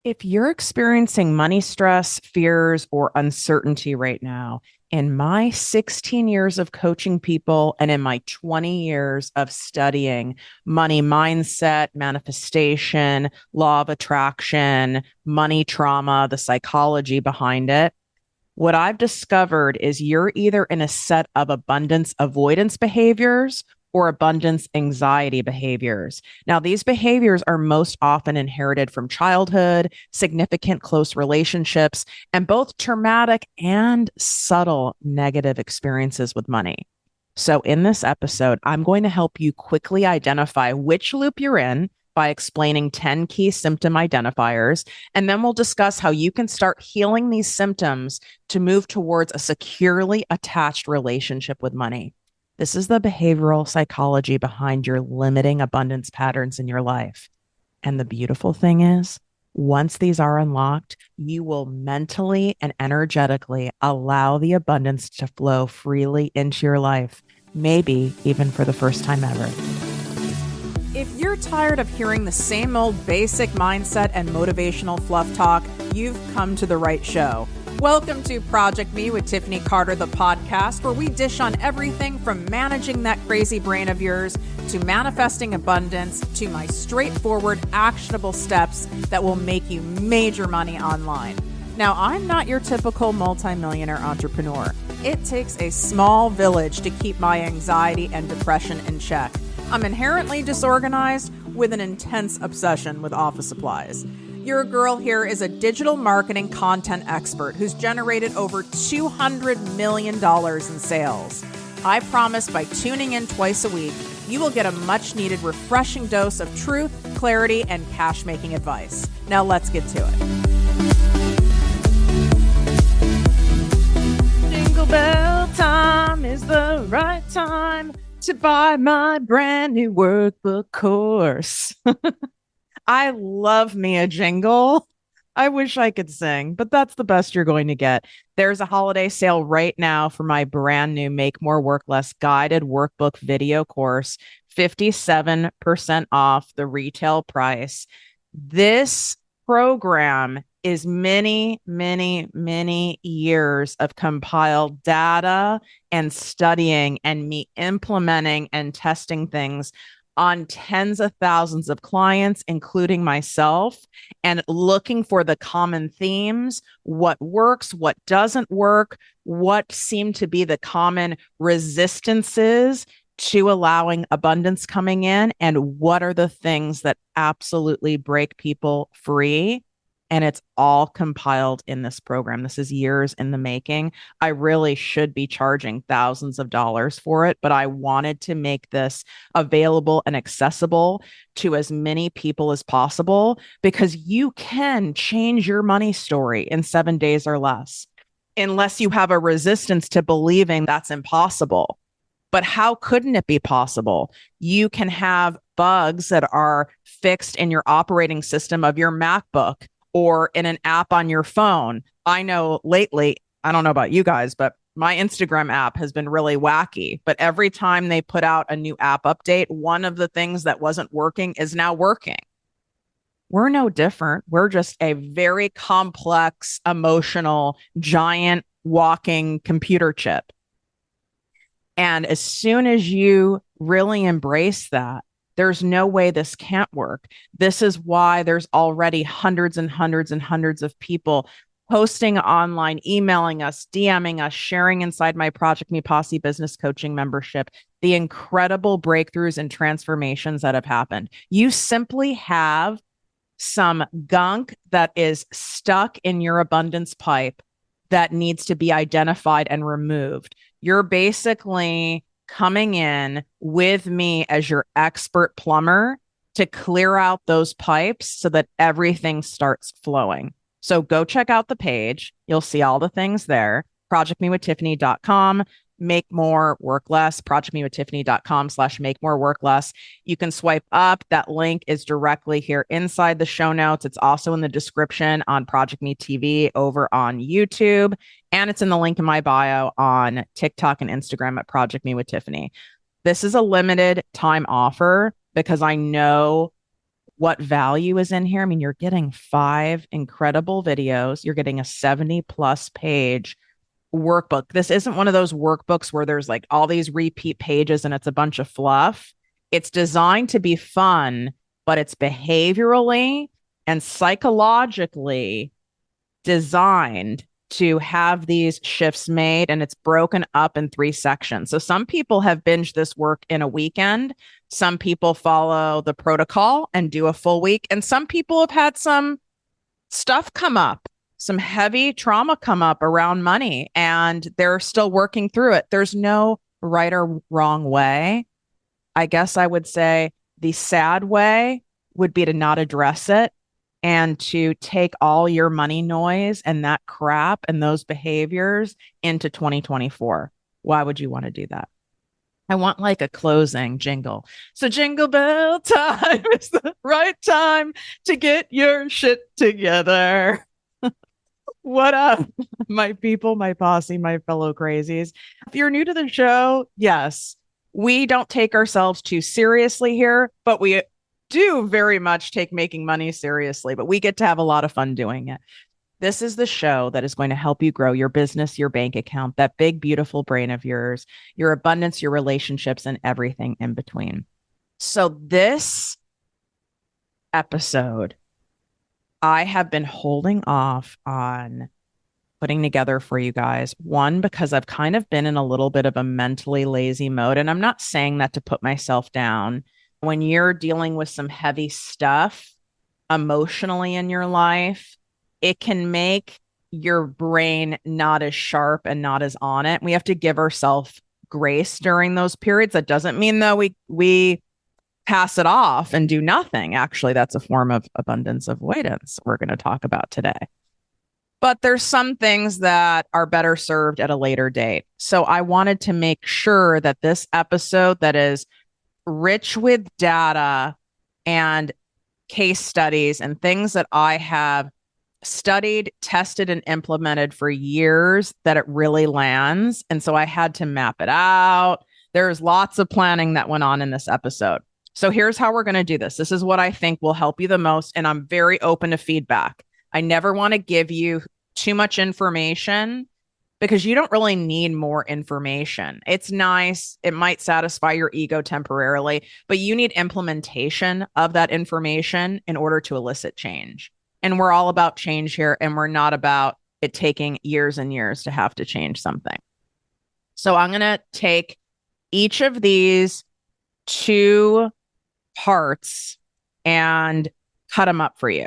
If you're experiencing money stress, fears, or uncertainty right now, in my 16 years of coaching people and in my 20 years of studying money mindset, manifestation, law of attraction, money trauma, the psychology behind it, what I've discovered is you're either in a set of abundance avoidance behaviors or abundance anxiety behaviors. Now, these behaviors are most often inherited from childhood, significant close relationships, and both traumatic and subtle negative experiences with money. So, in this episode, I'm going to help you quickly identify which loop you're in by explaining 10 key symptom identifiers. And then we'll discuss how you can start healing these symptoms to move towards a securely attached relationship with money. This is the behavioral psychology behind your limiting abundance patterns in your life. And the beautiful thing is, once these are unlocked, you will mentally and energetically allow the abundance to flow freely into your life, maybe even for the first time ever. If you're tired of hearing the same old basic mindset and motivational fluff talk, you've come to the right show. Welcome to Project Me with Tiffany Carter, the podcast, where we dish on everything from managing that crazy brain of yours to manifesting abundance to my straightforward, actionable steps that will make you major money online. Now, I'm not your typical multimillionaire entrepreneur. It takes a small village to keep my anxiety and depression in check. I'm inherently disorganized with an intense obsession with office supplies. Your girl here is a digital marketing content expert who's generated over $200 million in sales. I promise by tuning in twice a week, you will get a much needed refreshing dose of truth, clarity, and cash making advice. Now let's get to it. Jingle bell time is the right time to buy my brand new workbook course. I love me a jingle. I wish I could sing, but that's the best you're going to get. There's a holiday sale right now for my brand new Make More Work Less guided workbook video course, 57% off the retail price. This program is many, many, many years of compiled data and studying and me implementing and testing things on tens of thousands of clients, including myself, and looking for the common themes, what works, what doesn't work, what seem to be the common resistances to allowing abundance coming in, and what are the things that absolutely break people free. And it's all compiled in this program. This is years in the making. I really should be charging thousands of dollars for it, but I wanted to make this available and accessible to as many people as possible because you can change your money story in 7 days or less, unless you have a resistance to believing that's impossible. But how couldn't it be possible? You can have bugs that are fixed in your operating system of your MacBook or in an app on your phone. I know lately, I don't know about you guys, but my Instagram app has been really wacky. But every time they put out a new app update, one of the things that wasn't working is now working. We're no different. We're just a very complex, emotional, giant walking computer chip. And as soon as you really embrace that, there's no way this can't work. This is why there's already hundreds and hundreds and hundreds of people posting online, emailing us, DMing us, sharing inside my Project Me Posse business coaching membership, the incredible breakthroughs and transformations that have happened. You simply have some gunk that is stuck in your abundance pipe that needs to be identified and removed. You're basically coming in with me as your expert plumber to clear out those pipes so that everything starts flowing. So go check out the page. You'll see all the things there. ProjectMeWithTiffany.com. Make more, work less. ProjectMeWithTiffany.com/make more, work less. You can swipe up. That link is directly here inside the show notes. It's also in the description on Project Me TV over on YouTube. And it's in the link in my bio on TikTok and Instagram at Project Me with Tiffany. This is a limited time offer because I know what value is in here. I mean, you're getting 5 incredible videos. You're getting a 70+ page workbook. This isn't one of those workbooks where there's like all these repeat pages and it's a bunch of fluff. It's designed to be fun, but it's behaviorally and psychologically designed to have these shifts made, and it's broken up in 3 sections. So some people have binged this work in a weekend. Some people follow the protocol and do a full week. And some people have had some stuff come up, some heavy trauma come up around money, and they're still working through it. There's no right or wrong way. I guess I would say the sad way would be to not address it and to take all your money noise and that crap and those behaviors into 2024. Why would you want to do that? I want like a closing jingle. So jingle bell time is the right time to get your shit together. What up, my people, my posse, my fellow crazies? If you're new to the show, yes, we don't take ourselves too seriously here, but we do very much take making money seriously, but we get to have a lot of fun doing it. This is the show that is going to help you grow your business, your bank account, that big, beautiful brain of yours, your abundance, your relationships, and everything in between. So this episode, I have been holding off on putting together for you guys. One, because I've kind of been in a little bit of a mentally lazy mode, and I'm not saying that to put myself down. When you're dealing with some heavy stuff emotionally in your life, it can make your brain not as sharp and not as on it. We have to give ourselves grace during those periods. That doesn't mean though we pass it off and do nothing. Actually, that's a form of abundance avoidance we're going to talk about today. But there's some things that are better served at a later date. So I wanted to make sure that this episode that is rich with data and case studies and things that I have studied, tested, and implemented for years, that it really lands. And so I had to map it out. There's lots of planning that went on in this episode. So here's how we're going to do this. This is what I think will help you the most. And I'm very open to feedback. I never want to give you too much information because you don't really need more information. It's nice. It might satisfy your ego temporarily, but you need implementation of that information in order to elicit change. And we're all about change here, and we're not about it taking years and years to have to change something. So I'm going to take each of these 2 parts and cut them up for you.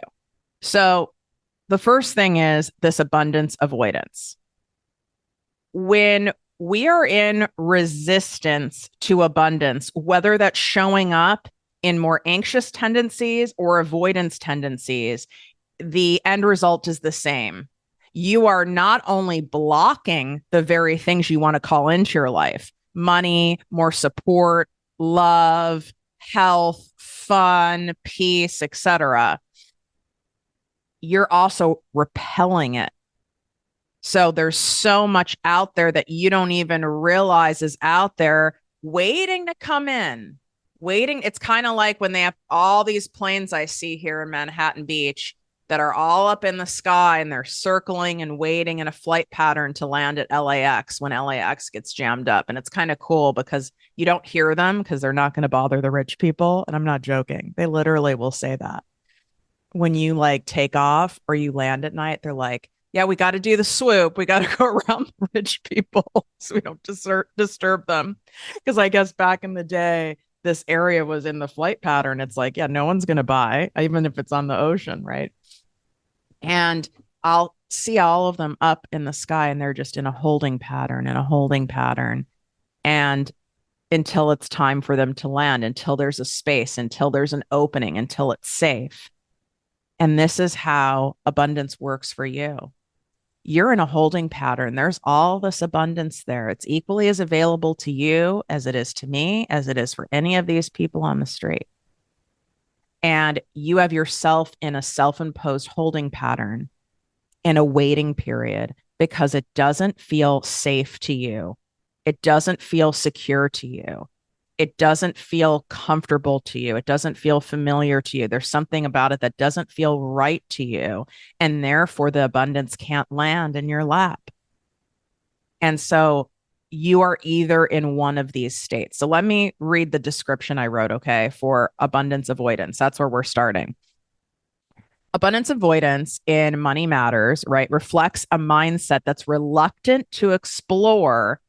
So the first thing is this abundance avoidance. When we are in resistance to abundance, whether that's showing up in more anxious tendencies or avoidance tendencies, the end result is the same. You are not only blocking the very things you want to call into your life, money, more support, love, health, fun, peace, etc. You're also repelling it. So there's so much out there that you don't even realize is out there waiting to come in. Waiting. It's kind of like when they have all these planes I see here in Manhattan Beach that are all up in the sky and they're circling and waiting in a flight pattern to land at LAX when LAX gets jammed up. And it's kind of cool because you don't hear them because they're not going to bother the rich people. And I'm not joking. They literally will say that. When you like take off or you land at night, they're like, yeah, we got to do the swoop. We got to go around the rich people so we don't disturb them. Because I guess back in the day, this area was in the flight pattern. It's like, yeah, no one's going to buy, even if it's on the ocean, right? And I'll see all of them up in the sky and they're just in a holding pattern and a holding pattern. And until it's time for them to land, until there's a space, until there's an opening, until it's safe. And this is how abundance works for you. You're in a holding pattern. There's all this abundance there. It's equally as available to you as it is to me, as it is for any of these people on the street. And you have yourself in a self-imposed holding pattern in a waiting period because it doesn't feel safe to you. It doesn't feel secure to you. it doesn't feel comfortable to you. It doesn't feel familiar to you. There's something about it that doesn't feel right to you. And therefore, the abundance can't land in your lap. And so you are either in one of these states. So let me read the description I wrote, okay, for abundance avoidance. That's where we're starting. Abundance avoidance in Money Matters, right, reflects a mindset that's reluctant to explore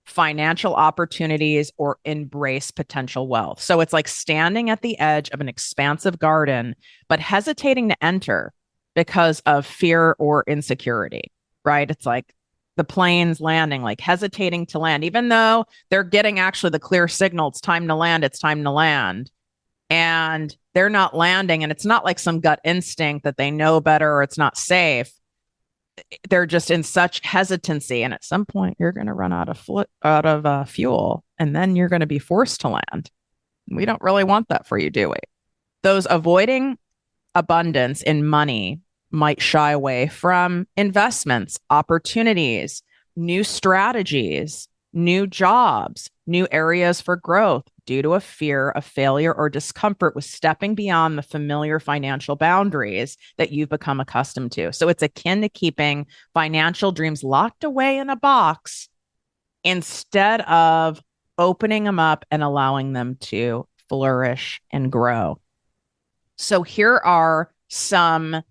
financial opportunities or embrace potential wealth. So it's like standing at the edge of an expansive garden, but hesitating to enter because of fear or insecurity, right? It's like the plane's landing, like hesitating to land, even though they're getting actually the clear signal, it's time to land, it's time to land. And they're not landing. And it's not like some gut instinct that they know better or it's not safe. They're just in such hesitancy. And at some point, you're going to run out of fuel, and then you're going to be forced to land. We don't really want that for you, do we? Those avoiding abundance in money might shy away from investments, opportunities, new strategies, new jobs, new areas for growth due to a fear of failure or discomfort with stepping beyond the familiar financial boundaries that you've become accustomed to. So it's akin to keeping financial dreams locked away in a box instead of opening them up and allowing them to flourish and grow. So here are some,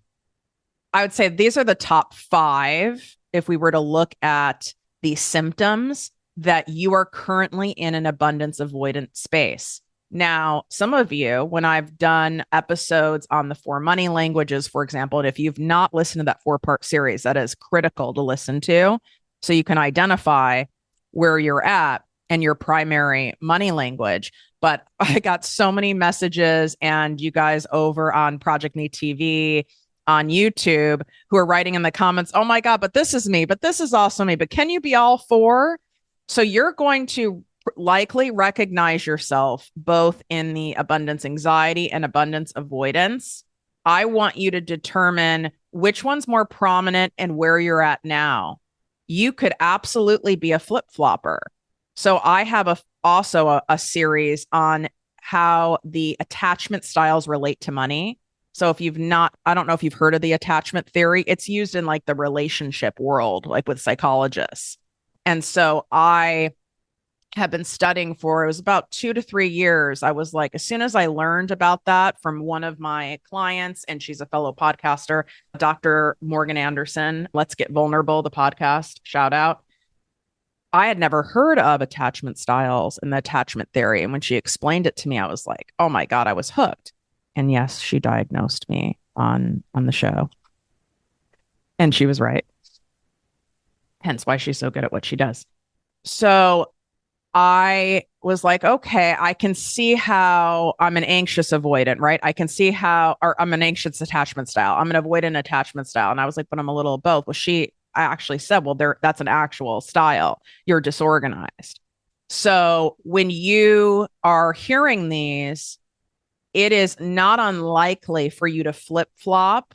I would say these are the top 5 if we were to look at the symptoms that you are currently in an abundance avoidance space. Now, some of you, when I've done episodes on the 4 money languages, for example, and if you've not listened to that 4-part series, that is critical to listen to so you can identify where you're at and your primary money language. But I got so many messages, and you guys over on ProjectME TV on YouTube who are writing in the comments, oh my God, but this is me, but this is also me, but can you be all 4? So you're going to likely recognize yourself both in the abundance anxiety and abundance avoidance. I want you to determine which one's more prominent and where you're at now. You could absolutely be a flip-flopper. So I have also a series on how the attachment styles relate to money. So if you've not, I don't know if you've heard of the attachment theory. It's used in like the relationship world, like with psychologists. And so I have been studying for, it was about 2 to 3 years. I was like, as soon as I learned about that from one of my clients, and she's a fellow podcaster, Dr. Morgan Anderson, Let's Get Vulnerable, the podcast, shout out. I had never heard of attachment styles and the attachment theory. And when she explained it to me, I was like, oh my God, I was hooked. And yes, she diagnosed me on the show. And she was right. Hence why she's so good at what she does. So I was like, okay, I can see how I'm an anxious avoidant, right? I can see how, or I'm an anxious attachment style. I'm an avoidant attachment style. And I was like, but I'm a little of both. Well, I actually said, well, that's an actual style. You're disorganized. So when you are hearing these, it is not unlikely for you to flip-flop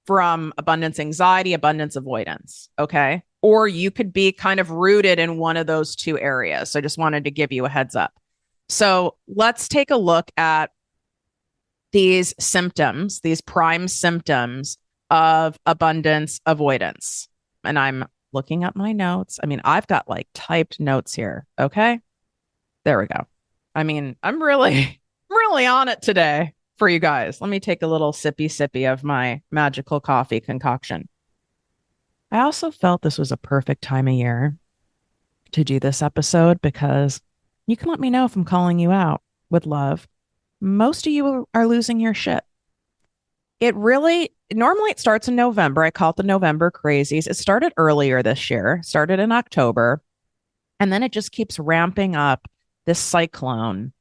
from abundance anxiety, abundance avoidance. Okay. Or you could be kind of rooted in one of those 2 areas. So I just wanted to give you a heads up. So let's take a look at these symptoms, these prime symptoms of abundance avoidance. And I'm looking at my notes. I mean, I've got like typed notes here. Okay. There we go. I mean, I'm really on it today for you guys. Let me take a little sippy of my magical coffee concoction. I also felt this was a perfect time of year to do this episode because you can let me know if I'm calling you out with love. Most of you are losing your shit. Normally it starts in November. I call it the November crazies. It started earlier this year, started in October, and then it just keeps ramping up, this cyclone,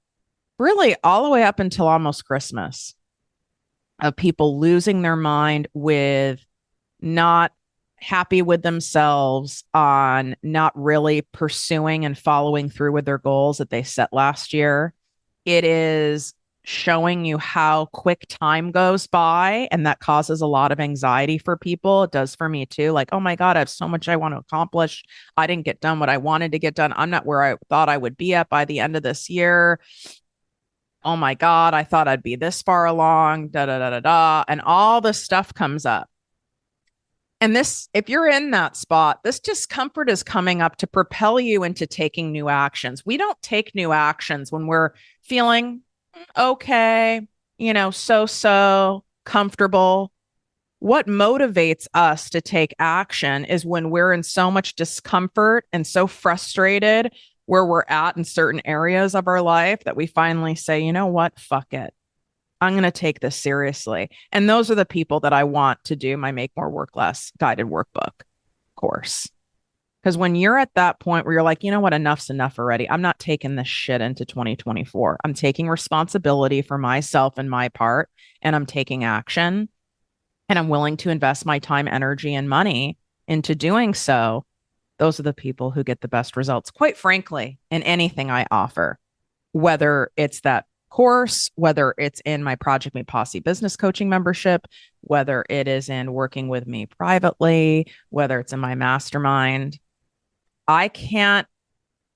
really all the way up until almost Christmas, of people losing their mind with not happy with themselves on not really pursuing and following through with their goals that they set last year. It is showing you how quick time goes by, and that causes a lot of anxiety for people. It does for me too. Like, oh my God, I have so much I want to accomplish. I didn't get done what I wanted to get done. I'm not where I thought I would be at by the end of this year. Oh my God, I thought I'd be this far along, da da da da da. And all this stuff comes up. And this, if you're in that spot, this discomfort is coming up to propel you into taking new actions. We don't take new actions when we're feeling okay, so comfortable. What motivates us to take action is when we're in so much discomfort and so frustrated where we're at in certain areas of our life that we finally say, you know what, fuck it. I'm going to take this seriously. And those are the people that I want to do my Make More Work Less guided workbook course. Because when you're at that point where you're like, you know what, enough's enough already. I'm not taking this shit into 2024. I'm taking responsibility for myself and my part, and I'm taking action, and I'm willing to invest my time, energy, and money into doing so. Those are the people who get the best results, quite frankly, in anything I offer, whether it's that course, whether it's in my ProjectME Posse business coaching membership, whether it is in working with me privately, whether it's in my mastermind. I can't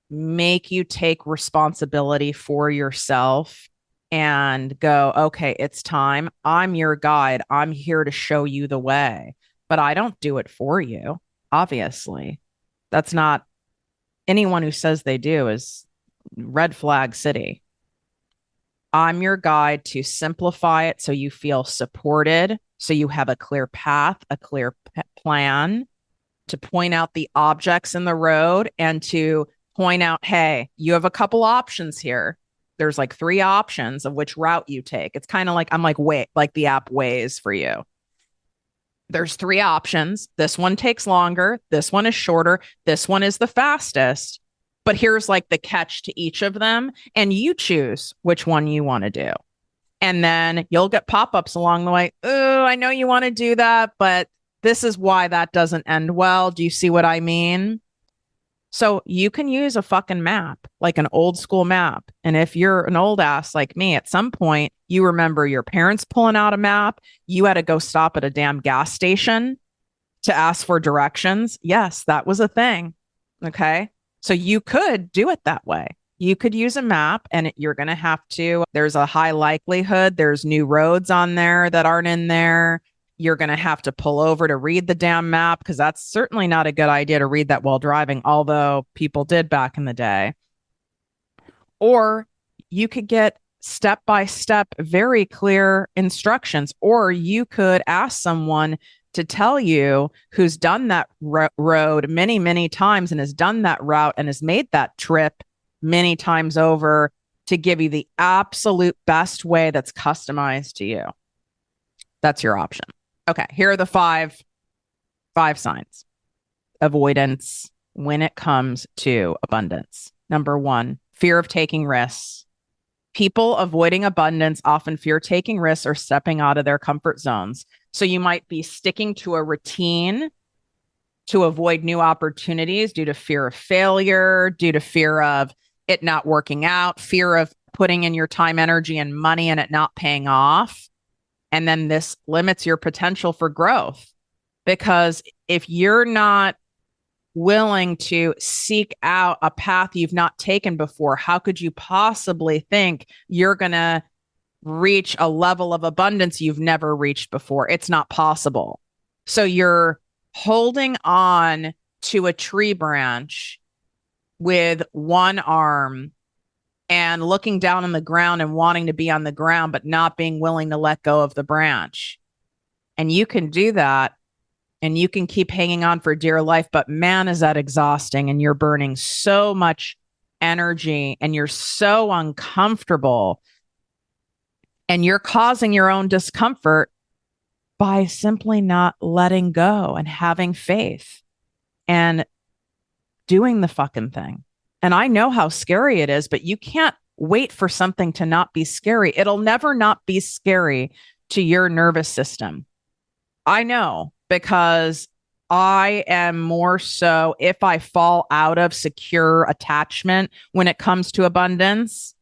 make you take responsibility for yourself and go, okay, it's time. I'm your guide. I'm here to show you the way, but I don't do it for you. Obviously, that's not anyone who says they do is red flag city. I'm your guide to simplify it so you feel supported, so you have a clear path, a clear plan, to point out the objects in the road and to point out, hey, you have a couple options here. There's like 3 options of which route you take. It's kind of like, I'm like, wait, like the app Waze for you. There's 3 options. This one takes longer. This one is shorter. This one is the fastest. But here's like the catch to each of them. And you choose which one you want to do. And then you'll get pop-ups along the way. Oh, I know you want to do that, but this is why that doesn't end well. Do you see what I mean? So you can use a fucking map, like an old school map. And if you're an old ass like me, at some point, you remember your parents pulling out a map. You had to go stop at a damn gas station to ask for directions. Yes, that was a thing. Okay. So you could do it that way. You could use a map, and you're going to have to, there's a high likelihood there's new roads on there that aren't in there. You're going to have to pull over to read the damn map, because that's certainly not a good idea to read that while driving, although people did back in the day. Or you could get step by step, very clear instructions, or you could ask someone to tell you who's done that road many, many times and has done that route and has made that trip many times over to give you the absolute best way that's customized to you. That's your option. Okay, here are the five signs. Avoidance when it comes to abundance. Number 1, fear of taking risks. People avoiding abundance often fear taking risks or stepping out of their comfort zones. So you might be sticking to a routine to avoid new opportunities due to fear of failure, due to fear of it not working out, fear of putting in your time, energy, and money and it not paying off. And then this limits your potential for growth, because if you're not willing to seek out a path you've not taken before, how could you possibly think you're going to reach a level of abundance you've never reached before? It's not possible. So you're holding on to a tree branch with one arm and looking down on the ground and wanting to be on the ground, but not being willing to let go of the branch. And you can do that, and you can keep hanging on for dear life, but man, is that exhausting, and you're burning so much energy and you're so uncomfortable, and you're causing your own discomfort by simply not letting go and having faith and doing the fucking thing. And I know how scary it is, but you can't wait for something to not be scary. It'll never not be scary to your nervous system. I know, because I am more so, if I fall out of secure attachment when it comes to abundance,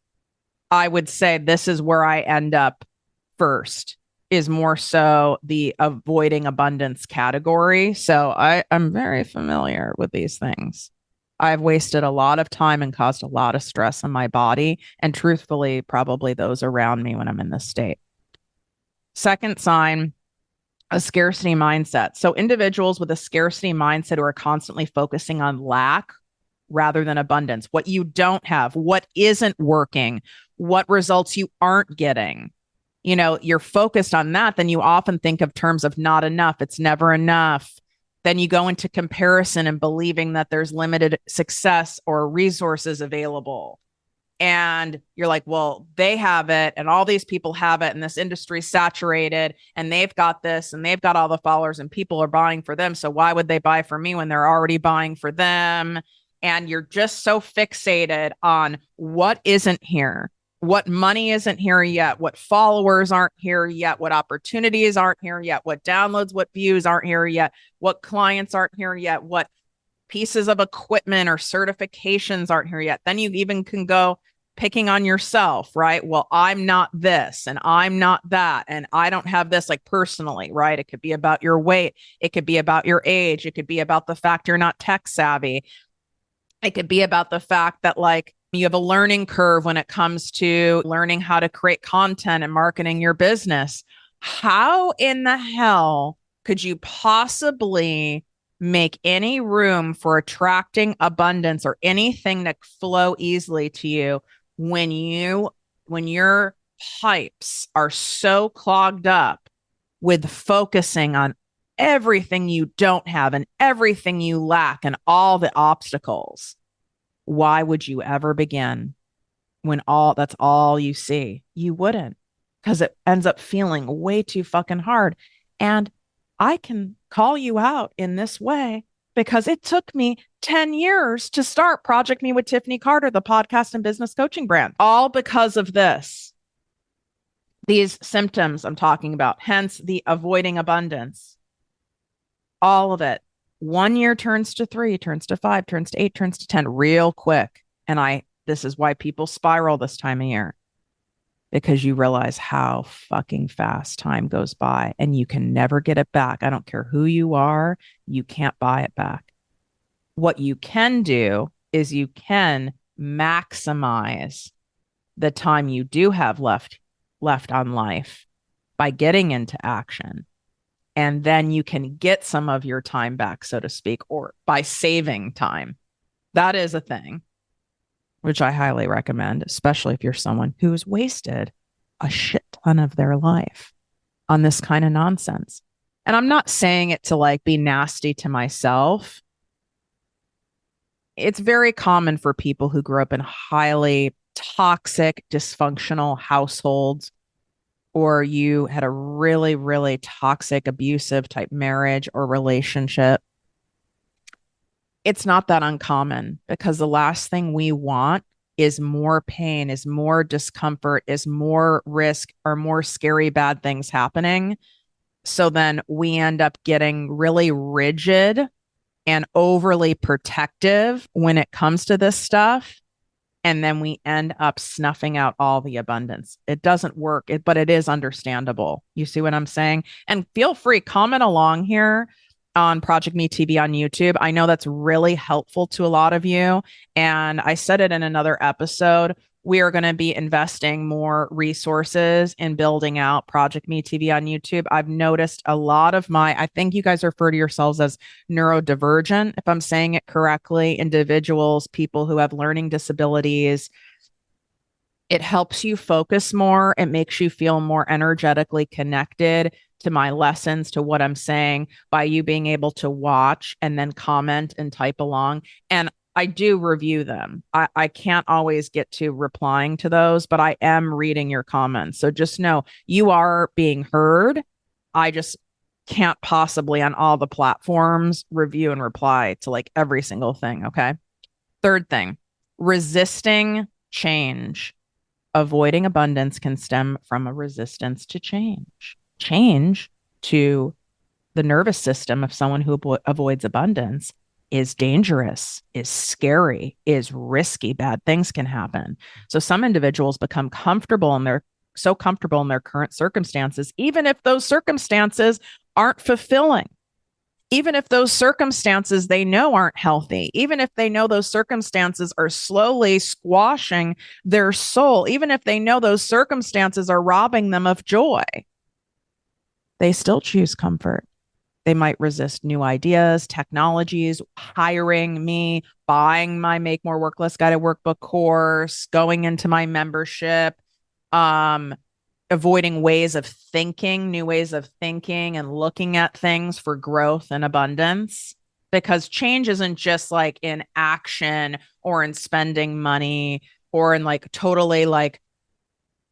I would say this is where I end up first, is more so the avoiding abundance category. So I'm very familiar with these things. I've wasted a lot of time and caused a lot of stress on my body, and truthfully, probably those around me when I'm in this state. Second sign, a scarcity mindset. So individuals with a scarcity mindset who are constantly focusing on lack rather than abundance, what you don't have, what isn't working, what results you aren't getting. You know, you're focused on that, then you often think of terms of not enough, it's never enough. Then you go into comparison and believing that there's limited success or resources available. And you're like, well, they have it and all these people have it and this industry's saturated and they've got this and they've got all the followers and people are buying for them. So why would they buy for me when they're already buying for them? And you're just so fixated on what isn't here, what money isn't here yet, what followers aren't here yet, what opportunities aren't here yet, what downloads, what views aren't here yet, what clients aren't here yet, what pieces of equipment or certifications aren't here yet. Then you even can go picking on yourself, right? Well, I'm not this and I'm not that. And I don't have this, like, personally, right? It could be about your weight. It could be about your age. It could be about the fact you're not tech savvy. It could be about the fact that, like, you have a learning curve when it comes to learning how to create content and marketing your business. How in the hell could you possibly make any room for attracting abundance or anything to flow easily to you when your pipes are so clogged up with focusing on everything you don't have and everything you lack and all the obstacles? Why would you ever begin when that's all you see? You wouldn't, because it ends up feeling way too fucking hard. And I can call you out in this way because it took me 10 years to start ProjectME with Tiffany Carter, the podcast and business coaching brand, all because of this. These symptoms I'm talking about, hence the avoiding abundance. All of it. 1 year turns to 3, turns to 5, turns to 8, turns to 10 real quick. And this is why people spiral this time of year, because you realize how fucking fast time goes by and you can never get it back. I don't care who you are, you can't buy it back. What you can do is you can maximize the time you do have left on life by getting into action. And then you can get some of your time back, so to speak, or by saving time. That is a thing, which I highly recommend, especially if you're someone who's wasted a shit ton of their life on this kind of nonsense. And I'm not saying it to, like, be nasty to myself. It's very common for people who grew up in highly toxic, dysfunctional households, or you had a really, really toxic, abusive type marriage or relationship. It's not that uncommon, because the last thing we want is more pain, is more discomfort, is more risk, or more scary bad things happening. So then we end up getting really rigid and overly protective when it comes to this stuff. And then we end up snuffing out all the abundance. It doesn't work, but it is understandable. You see what I'm saying? And feel free, comment along here on ProjectME TV on YouTube. I know that's really helpful to a lot of you. And I said it in another episode. We are going to be investing more resources in building out ProjectME TV on YouTube. I've noticed a lot of I think you guys refer to yourselves as neurodivergent, if I'm saying it correctly, individuals, people who have learning disabilities. It helps you focus more. It makes you feel more energetically connected to my lessons, to what I'm saying, by you being able to watch and then comment and type along. And I do review them. I can't always get to replying to those, but I am reading your comments. So just know you are being heard. I just can't possibly on all the platforms review and reply to, like, every single thing. Okay. Third thing, resisting change. Avoiding abundance can stem from a resistance to change to the nervous system of someone who avoids abundance is dangerous, is scary, is risky. Bad things can happen. So some individuals become comfortable in their so comfortable in their current circumstances, even if those circumstances aren't fulfilling, even if those circumstances they know aren't healthy, even if they know those circumstances are slowly squashing their soul, even if they know those circumstances are robbing them of joy, they still choose comfort. They might resist new ideas, technologies, hiring me, buying my Make More Work Less Guided Workbook course, going into my membership, um, avoiding ways of thinking, new ways of thinking, and looking at things for growth and abundance. Because change isn't just like in action or in spending money or in like totally like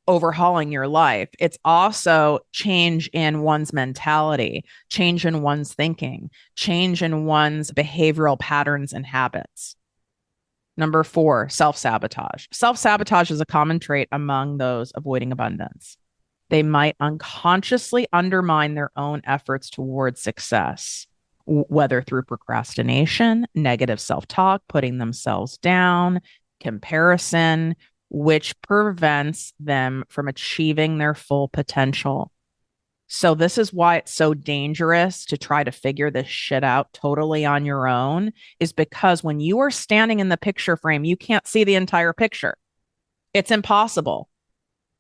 overhauling your life. It's also change in one's mentality, change in one's thinking, change in one's behavioral patterns and habits. Number 4, self-sabotage. Self-sabotage is a common trait among those avoiding abundance. They might unconsciously undermine their own efforts towards success, whether through procrastination, negative self-talk, putting themselves down, comparison, which prevents them from achieving their full potential. So this is why it's so dangerous to try to figure this shit out totally on your own, is because when you are standing in the picture frame, you can't see the entire picture. It's impossible.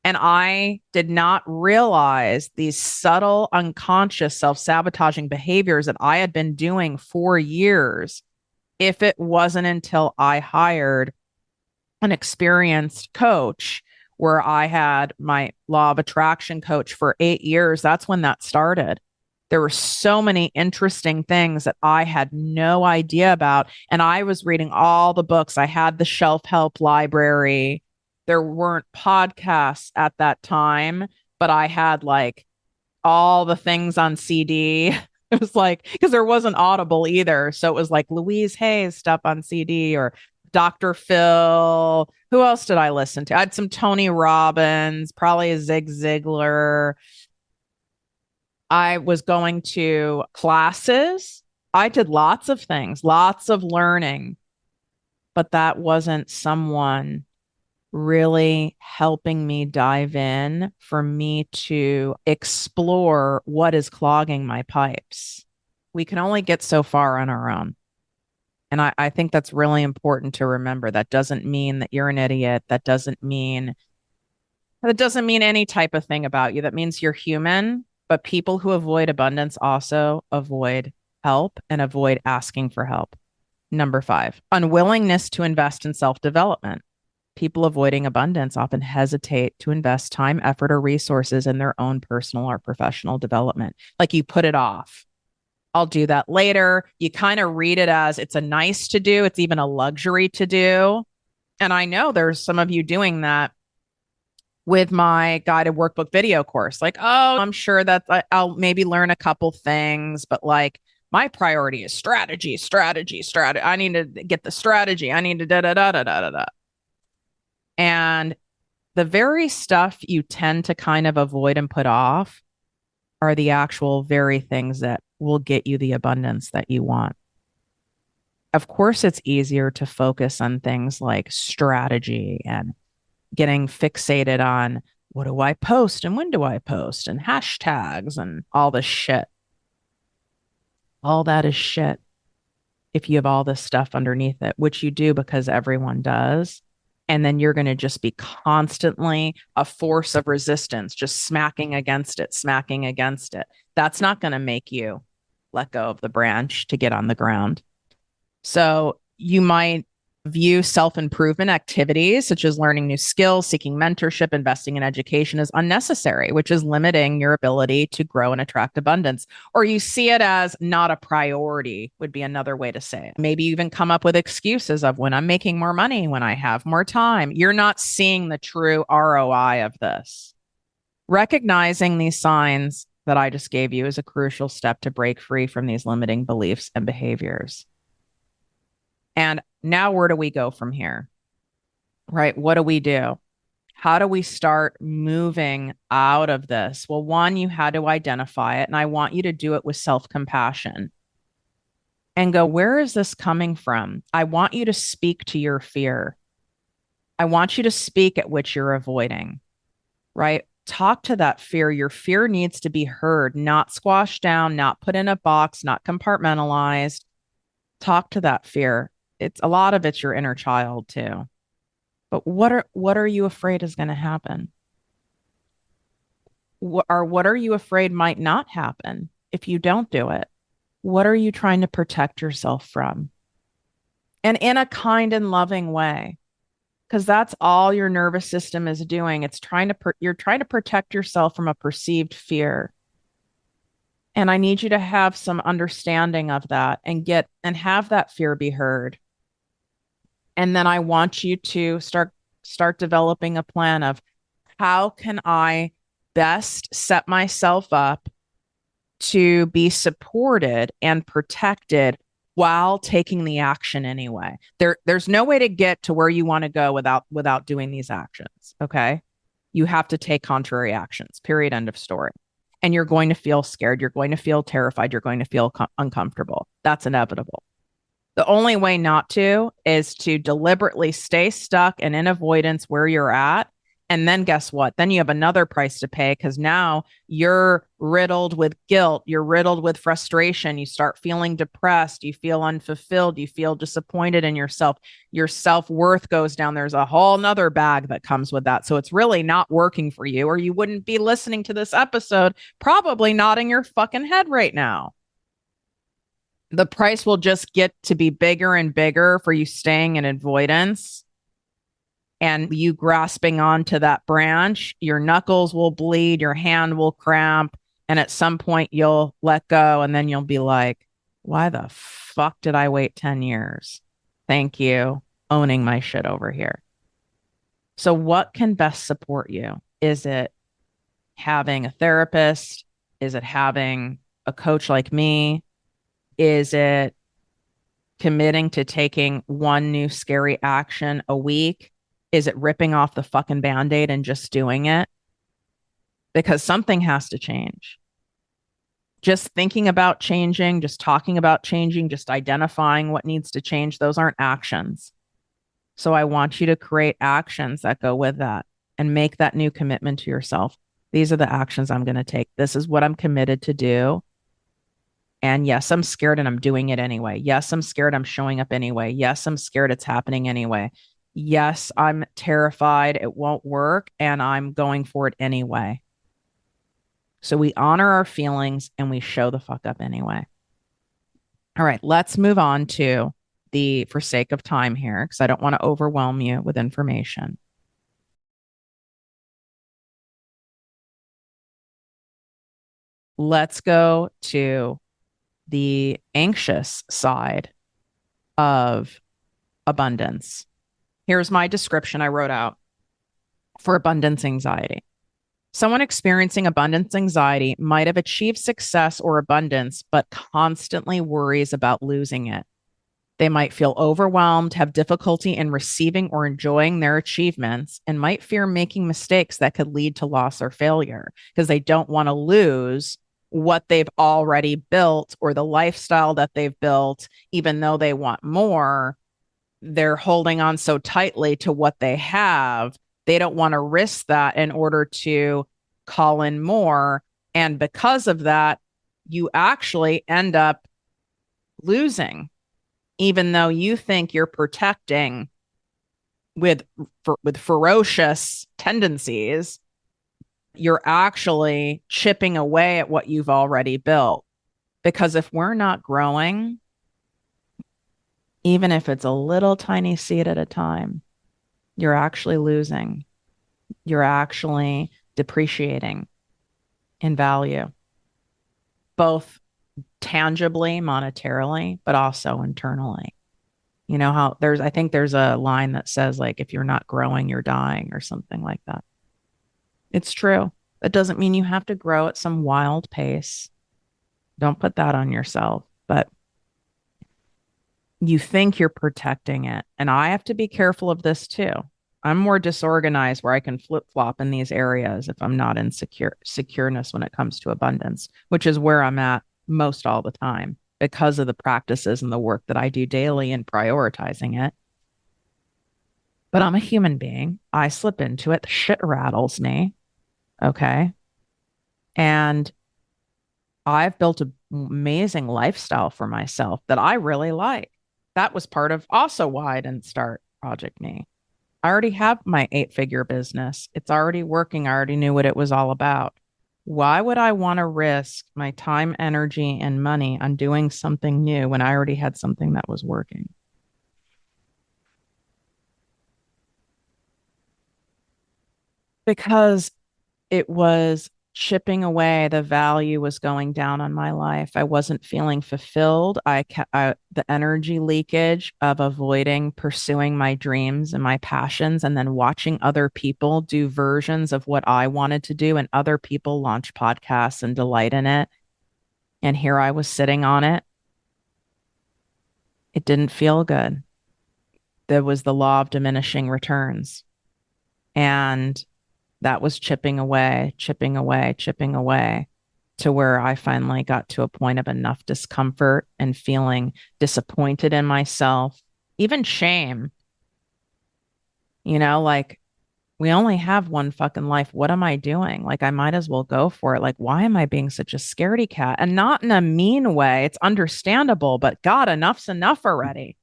And I did not realize these subtle, unconscious, self-sabotaging behaviors that I had been doing for years if it wasn't until I hired an experienced coach where I had my law of attraction coach for 8 years. That's when that started. There were so many interesting things that I had no idea about. And I was reading all the books. I had the shelf help library. There weren't podcasts at that time, but I had like all the things on CD. It was like, because there wasn't Audible either. So it was like Louise Hay's stuff on CD or Dr. Phil. Who else did I listen to? I had some Tony Robbins, probably a Zig Ziglar. I was going to classes. I did lots of things, lots of learning, but that wasn't someone really helping me dive in for me to explore what is clogging my pipes. We can only get so far on our own. And I think that's really important to remember. That doesn't mean that you're an idiot. That doesn't mean any type of thing about you. That means you're human. But people who avoid abundance also avoid help and avoid asking for help. Number 5, unwillingness to invest in self-development. People avoiding abundance often hesitate to invest time, effort, or resources in their own personal or professional development. Like you put it off. I'll do that later. You kind of read it as it's a nice to do. It's even a luxury to do. And I know there's some of you doing that with my guided workbook video course. Like, oh, I'm sure that I'll maybe learn a couple things, but like my priority is strategy. I need to get the strategy. I need to da da da da da da. And the very stuff you tend to kind of avoid and put off are the actual very things that will get you the abundance that you want. Of course, it's easier to focus on things like strategy and getting fixated on what do I post and when do I post and hashtags and all this shit. All that is shit if you have all this stuff underneath it, which you do because everyone does. And then you're going to just be constantly a force of resistance, just smacking against it. That's not going to make you let go of the branch to get on the ground. So you might view self-improvement activities such as learning new skills, seeking mentorship, investing in education as unnecessary, which is limiting your ability to grow and attract abundance. Or you see it as not a priority would be another way to say it. Maybe you even come up with excuses of when I'm making more money, when I have more time. You're not seeing the true ROI of this. Recognizing these signs that I just gave you is a crucial step to break free from these limiting beliefs and behaviors. And now where do we go from here? Right? What do we do? How do we start moving out of this? Well, one, you had to identify it, and I want you to do it with self-compassion. and go, where is this coming from? I want you to speak to your fear. I want you to speak at which you're avoiding, right? Talk to that fear. Your fear needs to be heard, not squashed down, not put in a box, not compartmentalized. Talk to that fear. It's a lot of it's your inner child too. But what are you afraid is going to happen? What are you afraid might not happen if you don't do it? What are you trying to protect yourself from? And in a kind and loving way, because that's all your nervous system is doing. It's trying to you're trying to protect yourself from a perceived fear. And I need you to have some understanding of that and have that fear be heard. And then I want you to start developing a plan of how can I best set myself up to be supported and protected while taking the action anyway. There's no way to get to where you want to go without doing these actions. Okay. You have to take contrary actions, period, end of story. And you're going to feel scared. You're going to feel terrified. You're going to feel uncomfortable. That's inevitable. The only way not to is to deliberately stay stuck and in avoidance where you're at. And then guess what? Then you have another price to pay because now you're riddled with guilt. You're riddled with frustration. You start feeling depressed. You feel unfulfilled. You feel disappointed in yourself. Your self-worth goes down. There's a whole nother bag that comes with that. So it's really not working for you, or you wouldn't be listening to this episode, probably nodding your fucking head right now. The price will just get to be bigger and bigger for you staying in avoidance and you grasping onto that branch. Your knuckles will bleed, your hand will cramp, and at some point you'll let go, and then you'll be like, why the fuck did I wait 10 years? Thank you. Owning my shit over here. So what can best support you? Is it having a therapist? Is it having a coach like me? Is it committing to taking one new scary action a week? Is it ripping off the fucking Band-Aid and just doing it? Because something has to change. Just thinking about changing, just talking about changing, just identifying what needs to change, those aren't actions. So I want you to create actions that go with that and make that new commitment to yourself. These are the actions I'm going to take. This is what I'm committed to do. And yes, I'm scared and I'm doing it anyway. Yes, I'm scared. I'm showing up anyway. Yes, I'm scared. It's happening anyway. Yes, I'm terrified. It won't work. And I'm going for it anyway. So we honor our feelings and we show the fuck up anyway. All right, let's move on to for sake of time here, because I don't want to overwhelm you with information. Let's go to the anxious side of abundance. Here's my description I wrote out for abundance anxiety. Someone experiencing abundance anxiety might have achieved success or abundance, but constantly worries about losing it. They might feel overwhelmed, have difficulty in receiving or enjoying their achievements, and might fear making mistakes that could lead to loss or failure because they don't want to lose what they've already built or the lifestyle that they've built. Even though they want more, they're holding on so tightly to what they have. They don't want to risk that in order to call in more. And because of that, you actually end up losing, even though you think you're protecting with ferocious tendencies. You're actually chipping away at what you've already built. Because if we're not growing, even if it's a little tiny seed at a time, you're actually losing. You're actually depreciating in value, both tangibly, monetarily, but also internally. You know how I think there's a line that says, like, if you're not growing, you're dying, or something like that. It's true. That doesn't mean you have to grow at some wild pace. Don't put that on yourself, but you think you're protecting it. And I have to be careful of this too. I'm more disorganized where I can flip-flop in these areas if I'm not in secureness when it comes to abundance, which is where I'm at most all the time. because of the practices and the work that I do daily and prioritizing it. But I'm a human being. I slip into it. The shit rattles me. Okay. And I've built an amazing lifestyle for myself that I really like. That was part of also why I didn't start Project Me. I already have my 8-figure business. It's already working. I already knew what it was all about. Why would I want to risk my time, energy, and money on doing something new when I already had something that was working? Because it was chipping away. The value was going down on my life. I wasn't feeling fulfilled. The energy leakage of avoiding pursuing my dreams and my passions, and then watching other people do versions of what I wanted to do, and other people launch podcasts and delight in it. And here I was sitting on it. It didn't feel good. There was the law of diminishing returns. And that was chipping away, chipping away, chipping away to where I finally got to a point of enough discomfort and feeling disappointed in myself, even shame. Like, we only have one fucking life. What am I doing? Like, I might as well go for it. Like, why am I being such a scaredy cat? And not in a mean way. It's understandable, but God, enough's enough already.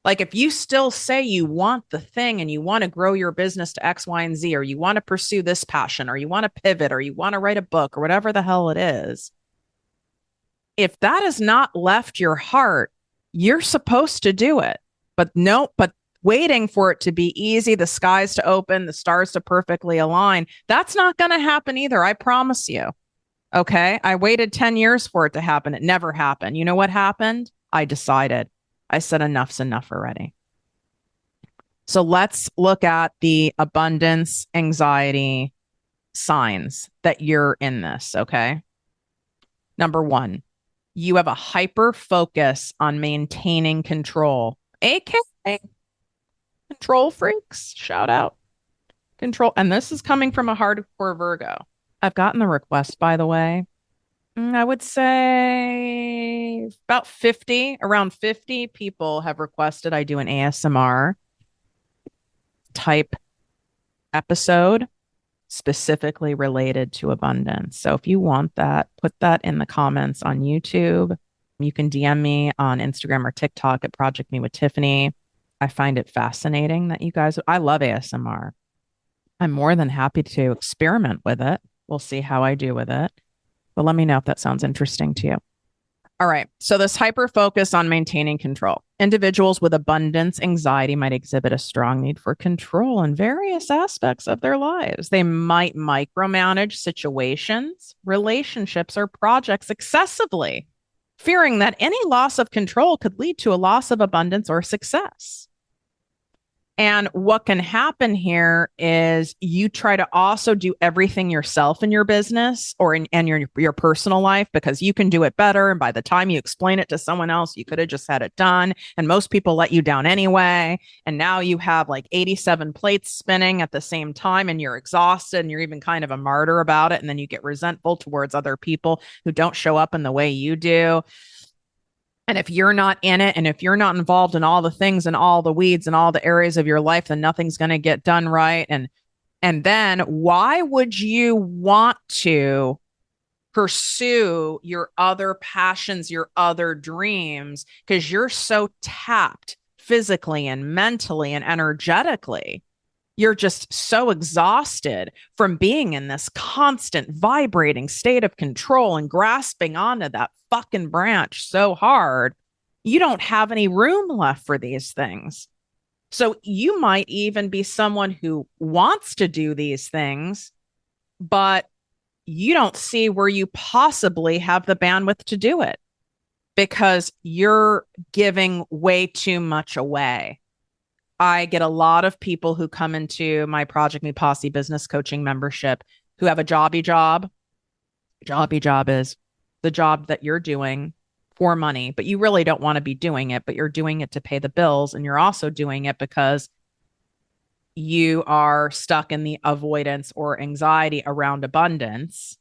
Like, if you still say you want the thing and you want to grow your business to X, Y, and Z, or you want to pursue this passion, or you want to pivot, or you want to write a book, or whatever the hell it is, if that has not left your heart, you're supposed to do it. But no, but waiting for it to be easy, the skies to open, the stars to perfectly align, that's not going to happen either. I promise you. Okay. I waited 10 years for it to happen. It never happened. You know what happened? I decided. I said enough's enough already. So let's look at the abundance anxiety signs that you're in this. Okay. Number one, you have a hyper focus on maintaining control, aka control freaks. Shout out control. And this is coming from a hardcore Virgo. I've gotten the request, by the way. I would say about 50, around 50 people have requested I do an ASMR type episode specifically related to abundance. So if you want that, put that in the comments on YouTube. You can DM me on Instagram or TikTok at Project Me with Tiffany. I find it fascinating that you guys, I love ASMR. I'm more than happy to experiment with it. We'll see how I do with it. But let me know if that sounds interesting to you. All right. So this hyper focus on maintaining control. Individuals with abundance anxiety might exhibit a strong need for control in various aspects of their lives. They might micromanage situations, relationships, or projects excessively, fearing that any loss of control could lead to a loss of abundance or success. And what can happen here is you try to also do everything yourself in your business or in your personal life because you can do it better. And by the time you explain it to someone else, you could have just had it done. And most people let you down anyway. And now you have like 87 plates spinning at the same time and you're exhausted and you're even kind of a martyr about it. And then you get resentful towards other people who don't show up in the way you do. And if you're not in it and if you're not involved in all the things and all the weeds and all the areas of your life, then nothing's going to get done right. And then why would you want to pursue your other passions, your other dreams? Because you're so tapped physically and mentally and energetically. You're just so exhausted from being in this constant vibrating state of control and grasping onto that fucking branch so hard. You don't have any room left for these things. So you might even be someone who wants to do these things, but you don't see where you possibly have the bandwidth to do it because you're giving way too much away. I get a lot of people who come into my Project Me Posse business coaching membership who have a jobby job. Jobby job is the job that you're doing for money, but you really don't want to be doing it, but you're doing it to pay the bills. And you're also doing it because you are stuck in the avoidance or anxiety around abundance.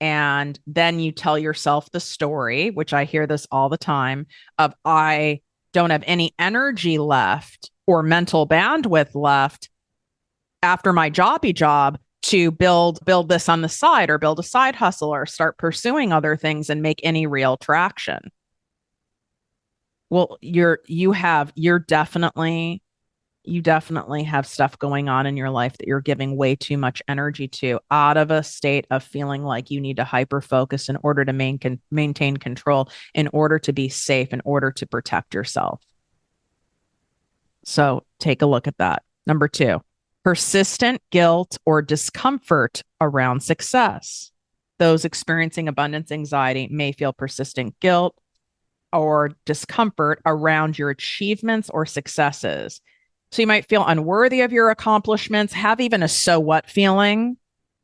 And then you tell yourself the story, which I hear this all the time, of I don't have any energy left or mental bandwidth left after my jobby job to build this on the side or build a side hustle or start pursuing other things and make any real traction. Well, you definitely have stuff going on in your life that you're giving way too much energy to, out of a state of feeling like you need to hyper focus in order to maintain control, in order to be safe, in order to protect yourself. So take a look at that. Number 2, persistent guilt or discomfort around success. Those experiencing abundance anxiety may feel persistent guilt or discomfort around your achievements or successes. So you might feel unworthy of your accomplishments, have even a so what feeling.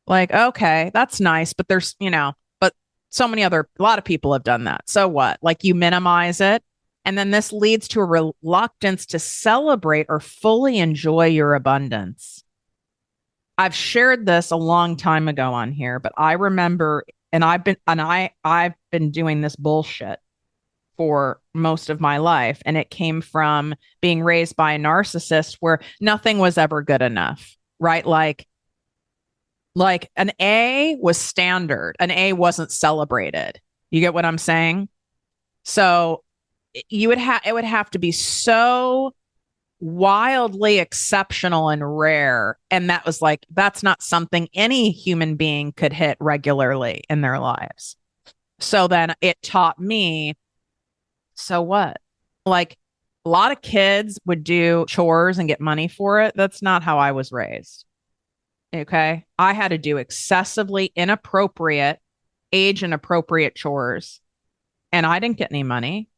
Like, okay, that's nice, but there's, but a lot of people have done that. So what? Like, you minimize it. And then this leads to a reluctance to celebrate or fully enjoy your abundance. I've shared this a long time ago on here, but I remember, and I've been doing this bullshit for most of my life. And it came from being raised by a narcissist where nothing was ever good enough, right? Like an A was standard. An A wasn't celebrated. You get what I'm saying? So it would have to be so wildly exceptional and rare. And that's not something any human being could hit regularly in their lives. So then it taught me, so what? Like, a lot of kids would do chores and get money for it. That's not how I was raised. Okay. I had to do excessively inappropriate, age inappropriate chores. And I didn't get any money.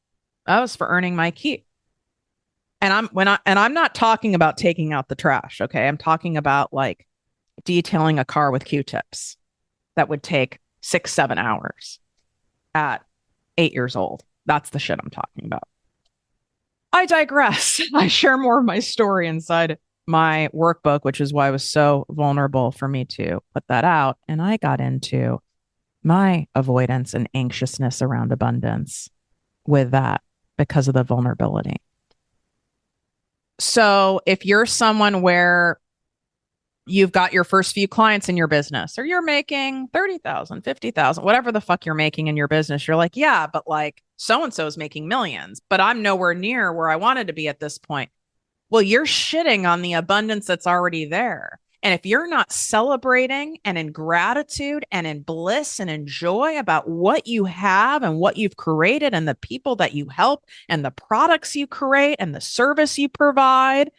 That was for earning my keep. And I'm not talking about taking out the trash. Okay. I'm talking about like detailing a car with Q-tips that would take 6-7 hours at 8 years old. That's the shit I'm talking about. I digress. I share more of my story inside my workbook, which is why it was so vulnerable for me to put that out. And I got into my avoidance and anxiousness around abundance with that because of the vulnerability. So if you're someone where you've got your first few clients in your business, or you're making 30,000, 50,000, whatever the fuck you're making in your business, you're like, yeah, but like so-and-so is making millions, but I'm nowhere near where I wanted to be at this point. Well, you're shitting on the abundance that's already there. And if you're not celebrating and in gratitude and in bliss and in joy about what you have and what you've created and the people that you help and the products you create and the service you provide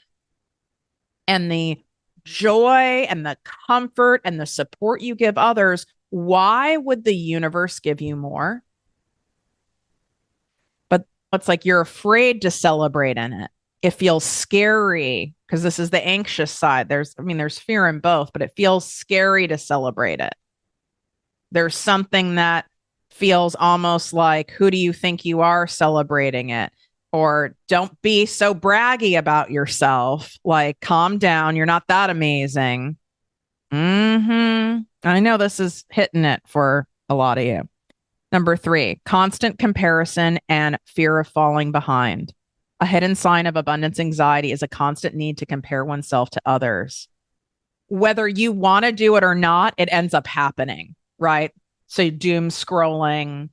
and the joy and the comfort and the support you give others, why would the universe give you more? But it's like you're afraid to celebrate in it. It feels scary because this is the anxious side. There's fear in both, but it feels scary to celebrate it. There's something that feels almost like, who do you think you are celebrating it? Or don't be so braggy about yourself. Like, calm down. You're not that amazing. I know this is hitting it for a lot of you. Number 3, constant comparison and fear of falling behind. A hidden sign of abundance anxiety is a constant need to compare oneself to others. Whether you want to do it or not, it ends up happening, right? So doom scrolling,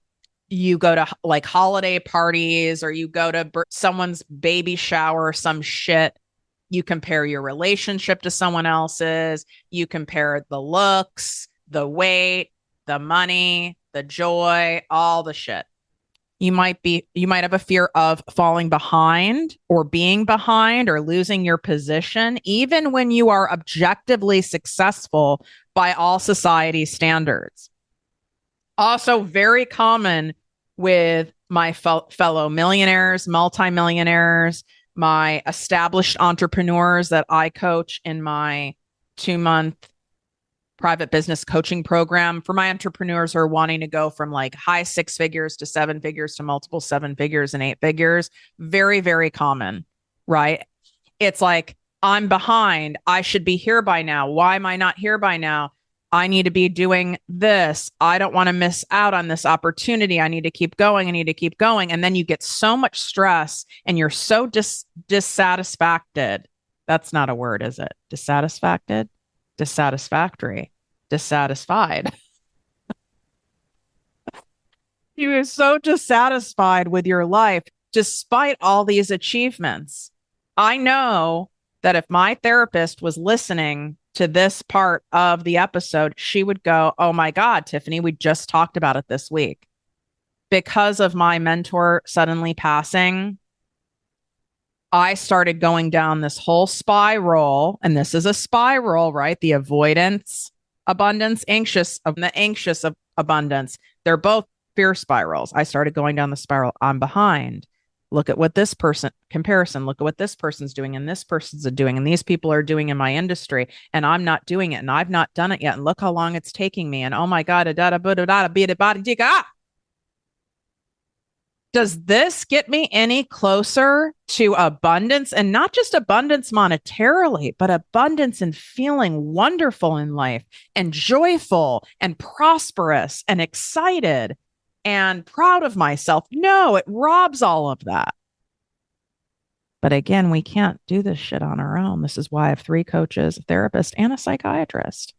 you go to like holiday parties, or you go to someone's baby shower or some shit. You compare your relationship to someone else's. You compare the looks, the weight, the money, the joy, all the shit. You might have a fear of falling behind or being behind or losing your position, even when you are objectively successful by all society's standards. Also very common with my fellow millionaires, multimillionaires, my established entrepreneurs that I coach in my 2-month private business coaching program for my entrepreneurs who are wanting to go from like high 6 figures to 7 figures to multiple 7 figures and 8 figures. Very, very common, right? It's like, I'm behind. I should be here by now. Why am I not here by now? I need to be doing this. I don't want to miss out on this opportunity. I need to keep going. I need to keep going. And then you get so much stress and you're so dissatisfied. That's not a word, is it? Dissatisfied, dissatisfactory, dissatisfied. You are so dissatisfied with your life despite all these achievements. I know that if my therapist was listening to this part of the episode, she would go, "Oh my God, Tiffany, we just talked about it this week." Because of my mentor suddenly passing, I started going down this whole spiral. And this is a spiral, right? The avoidance, abundance, the anxious of abundance. They're both fear spirals. I started going down the spiral. I'm behind. Look at what this person comparison. Look at what this person's doing and this person's doing. And these people are doing in my industry. And I'm not doing it. And I've not done it yet. And look how long it's taking me. And oh my God, does this get me any closer to abundance? And not just abundance monetarily, but abundance in feeling wonderful in life and joyful and prosperous and excited and proud of myself? No, it robs all of that. But again, we can't do this shit on our own. This is why I have 3 coaches, a therapist, and a psychiatrist,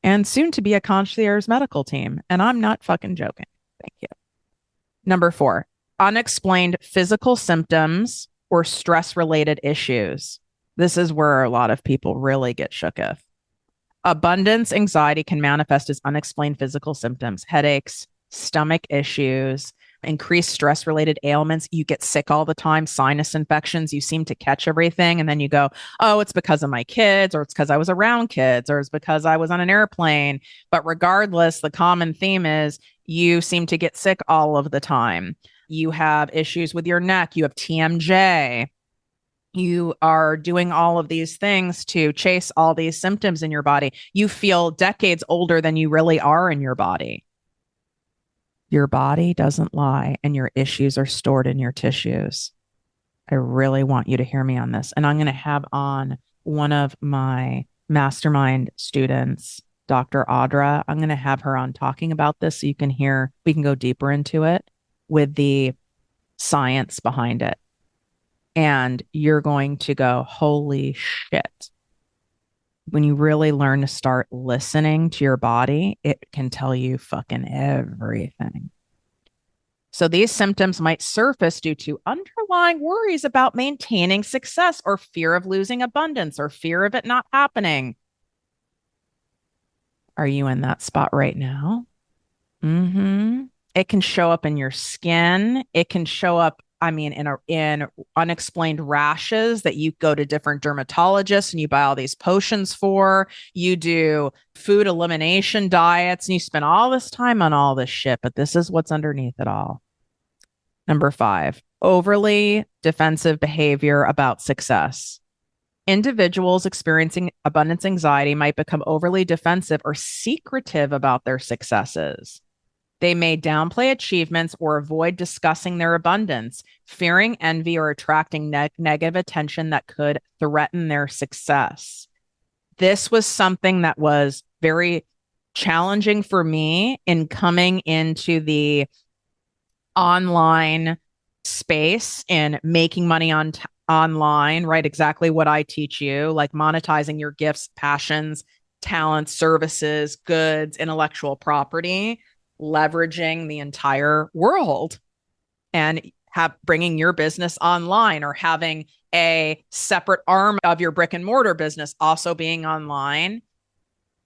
and soon to be a concierge medical team. And I'm not fucking joking. Thank you. Number 4, unexplained physical symptoms or stress-related issues. This is where a lot of people really get shooketh. Abundance anxiety can manifest as unexplained physical symptoms, headaches, stomach issues, increased stress-related ailments. You get sick all the time, sinus infections. You seem to catch everything. And then you go, oh, it's because of my kids, or it's because I was around kids, or it's because I was on an airplane. But regardless, the common theme is you seem to get sick all of the time. You have issues with your neck. You have TMJ. You are doing all of these things to chase all these symptoms in your body. You feel decades older than you really are in your body. Your body doesn't lie, and your issues are stored in your tissues. I really want you to hear me on this. And I'm going to have on one of my mastermind students, Dr. Audra. I'm going to have her on talking about this so you can hear, we can go deeper into it with the science behind it. And you're going to go, holy shit. When you really learn to start listening to your body, it can tell you fucking everything. So these symptoms might surface due to underlying worries about maintaining success, or fear of losing abundance, or fear of it not happening. Are you in that spot right now? It can show up in your skin. It can show up, in unexplained rashes that you go to different dermatologists and you buy all these potions for. You do food elimination diets and you spend all this time on all this shit, but this is what's underneath it all. Number 5, overly defensive behavior about success. Individuals experiencing abundance anxiety might become overly defensive or secretive about their successes. They may downplay achievements or avoid discussing their abundance, fearing envy or attracting negative attention that could threaten their success. This was something that was very challenging for me in coming into the online space and making money online, right? Exactly what I teach you, like monetizing your gifts, passions, talents, services, goods, intellectual property, leveraging the entire world and bringing your business online, or having a separate arm of your brick and mortar business also being online.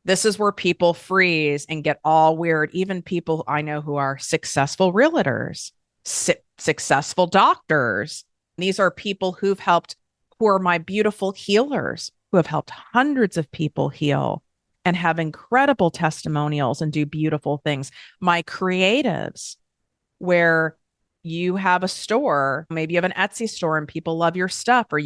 This is where people freeze and get all weird. Even people I know who are successful realtors, successful doctors. These are people who are my beautiful healers, who have helped hundreds of people heal and have incredible testimonials and do beautiful things. My creatives, where you have a store, maybe you have an Etsy store and people love your stuff, or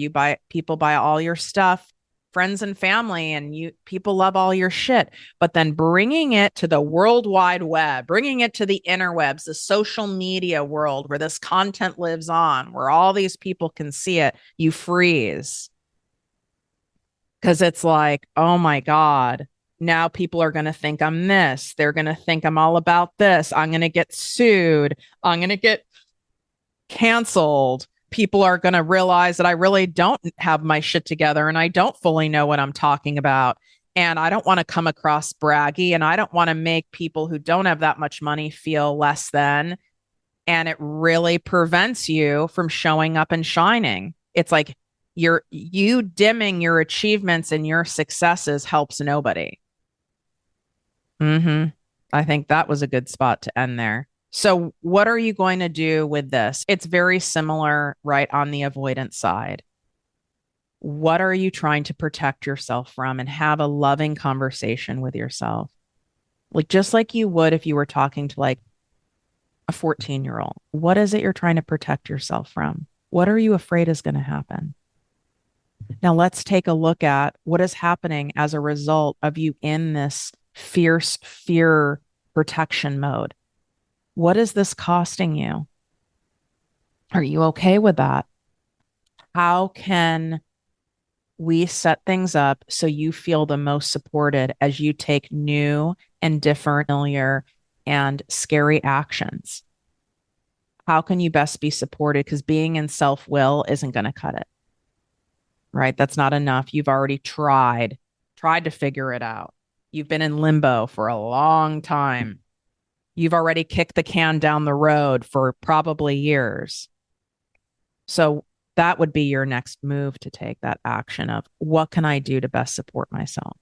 people buy all your stuff, friends and family, and people love all your shit. But then bringing it to the World Wide Web, bringing it to the interwebs, the social media world where this content lives on, where all these people can see it, you freeze. Because it's like, oh my God, Now people are going to think I'm this. They're going to think I'm all about this. I'm going to get sued. I'm going to get canceled. People are going to realize that I really don't have my shit together and I don't fully know what I'm talking about. And I don't want to come across braggy, and I don't want to make people who don't have that much money feel less than. And it really prevents you from showing up and shining. It's like you dimming your achievements and your successes helps nobody. I think that was a good spot to end there. So what are you going to do with this? It's very similar, right, on the avoidance side. What are you trying to protect yourself from? And have a loving conversation with yourself. Like, just like you would if you were talking to like a 14-year-old. What is it you're trying to protect yourself from? What are you afraid is going to happen? Now let's take a look at what is happening as a result of you in this fierce fear protection mode. What is this costing you? Are you okay with that? How can we set things up so you feel the most supported as you take new and different, familiar, and scary actions? How can you best be supported? Because being in self-will isn't going to cut it, right? That's not enough. You've already tried to figure it out. You've been in limbo for a long time. You've already kicked the can down the road for probably years. So that would be your next move, to take that action of what can I do to best support myself?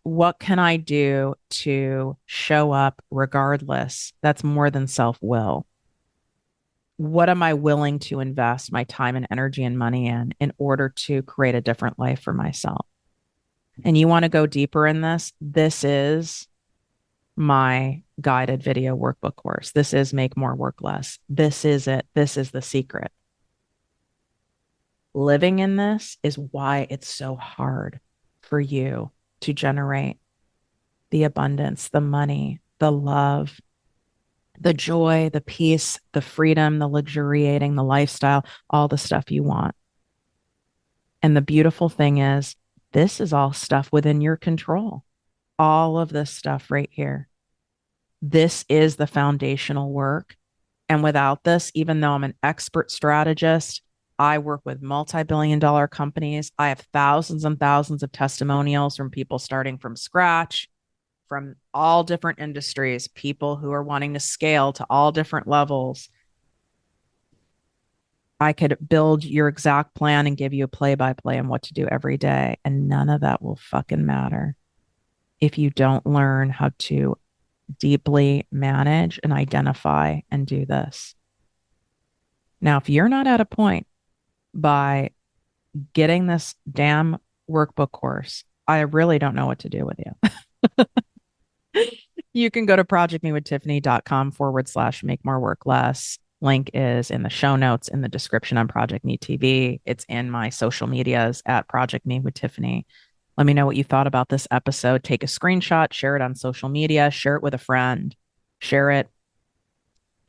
What can I do to show up regardless? That's more than self-will. What am I willing to invest my time and energy and money in order to create a different life for myself? And you want to go deeper in this? This is my guided video workbook course. This is Make More, Work Less. This is it. This is the secret. Living in this is why it's so hard for you to generate the abundance, the money, the love, the joy, the peace, the freedom, the luxuriating, the lifestyle, all the stuff you want. And the beautiful thing is, this is all stuff within your control. All of this stuff right here. This is the foundational work. And without this, even though I'm an expert strategist, I work with multi-billion-dollar companies. I have thousands and thousands of testimonials from people starting from scratch, from all different industries, people who are wanting to scale to all different levels. I could build your exact plan and give you a play-by-play on what to do every day. And none of that will fucking matter if you don't learn how to deeply manage and identify and do this. Now, if you're not at a point by getting this damn workbook course, I really don't know what to do with you. You can go to projectmewithtiffany.com/make more work less. Link is in the show notes, in the description on ProjectME TV. It's in my social medias at ProjectME with Tiffany. Let me know what you thought about this episode. Take a screenshot, share it on social media, share it with a friend, share it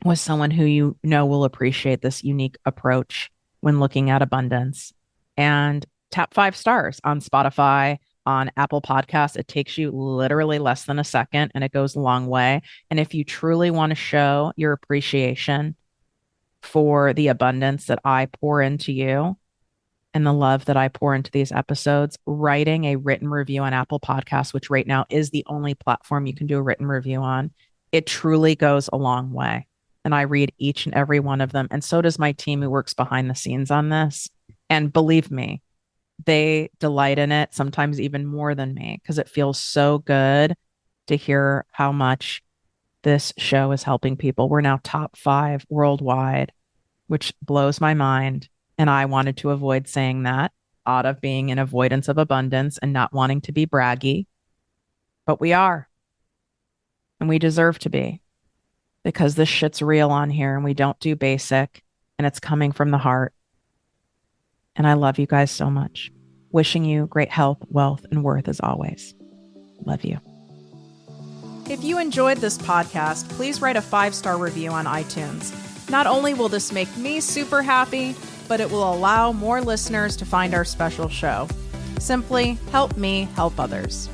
with someone who you know will appreciate this unique approach when looking at abundance. And tap 5 stars on Spotify, on Apple Podcasts. It takes you literally less than a second and it goes a long way. And if you truly want to show your appreciation for the abundance that I pour into you and the love that I pour into these episodes, writing a written review on Apple Podcasts, which right now is the only platform you can do a written review on, it truly goes a long way. And I read each and every one of them. And so does my team who works behind the scenes on this. And believe me, they delight in it, sometimes even more than me, because it feels so good to hear how much this show is helping people. We're now top 5 worldwide, which blows my mind. And I wanted to avoid saying that out of being in avoidance of abundance and not wanting to be braggy. But we are. And we deserve to be, because this shit's real on here and we don't do basic and it's coming from the heart. And I love you guys so much. Wishing you great health, wealth, and worth as always. Love you. If you enjoyed this podcast, please write a 5-star review on iTunes. Not only will this make me super happy, but it will allow more listeners to find our special show. Simply help me help others.